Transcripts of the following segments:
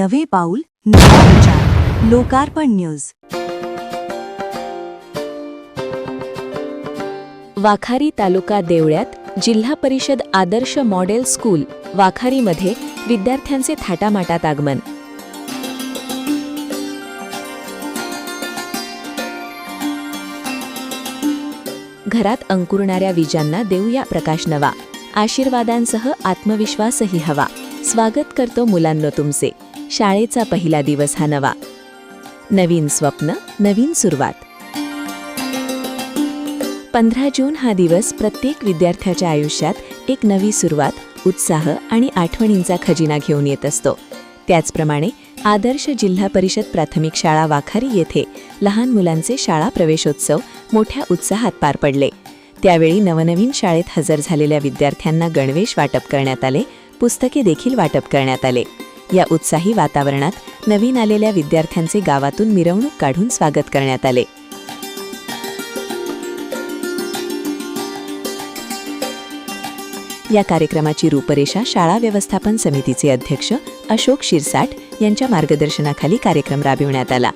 नवे पाऊल नवा विचार. लोकार्पण न्यूज. वाखारी तालुका देवळ्यात जिल्हा परिषद आदर्श मॉडेल स्कूल वाखारीमध्ये विद्यार्थ्यांचे थाटामाटात आगमन. घरात अंकुरणाऱ्या विजांना देऊया प्रकाश नवा. आशीर्वादांसह आत्मविश्वासही हवा. स्वागत करतो मुलांनो तुमचे. शाळेचा पहिला दिवस हा नवा. नवीन स्वप्न, नवीन सुरुवात. 15 जून हा दिवस प्रत्येक विद्यार्थ्याच्या आयुष्यात एक नवी सुरुवात, उत्साह आणि आठवणींचा खजिना घेऊन येत असतो. त्याचप्रमाणे आदर्श जिल्हा परिषद प्राथमिक शाळा वाखारी येथे लहान मुलांचे शाळा प्रवेशोत्सव मोठ्या उत्साहात पार पडले. त्यावेळी नवनवीन शाळेत हजर झालेल्या विद्यार्थ्यांना गणवेश वाटप करण्यात आले, पुस्तके देखील वाटप करण्यात आले. या उत्साही वातावरणात नवीन आलेल्या विद्यार्थ्यांचे गावातून मिरवणूक काढून स्वागत करण्यात आले. या कार्यक्रमाची रूपरेषा शाळा व्यवस्थापन समितीचे अध्यक्ष अशोक शिरसाट यांच्या मार्गदर्शनाखाली कार्यक्रम राबविण्यात आला.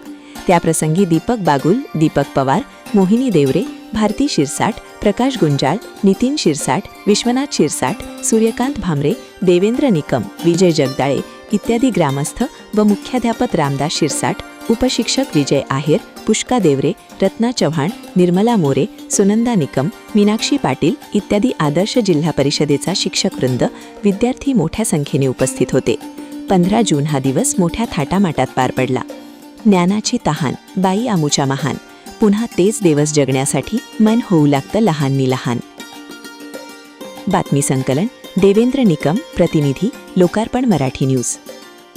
त्याप्रसंगी दीपक बागुल, दीपक पवार, मोहिनी देवरे, भारती शिरसाट, प्रकाश गुंजाळ, नितीन शिरसाट, विश्वनाथ शिरसाट, सूर्यकांत भामरे, देवेंद्र निकम, विजय जगदाळे इत्यादी ग्रामस्थ व मुख्याध्यापक रामदास शिरसाट, उपशिक्षक विजय आहेर, पुष्का देवरे, रत्ना चव्हाण, निर्मला मोरे, सुनंदा निकम, मीनाक्षी पाटील इत्यादी आदर्श जिल्हा परिषदेचा शिक्षकवृंद, विद्यार्थी मोठ्या संख्येने उपस्थित होते. 15 जून हा दिवस मोठ्या थाटामाटात पार पडला. ज्ञानाची तहान, बाई आमुच्या महान. पुन्हा तेच दिवस जगण्यासाठी मन होऊ लागतं लहाननी लहान. बातमी संकलन देवेंद्र निकम, प्रतिनिधी लोकार्पण मराठी न्यूज.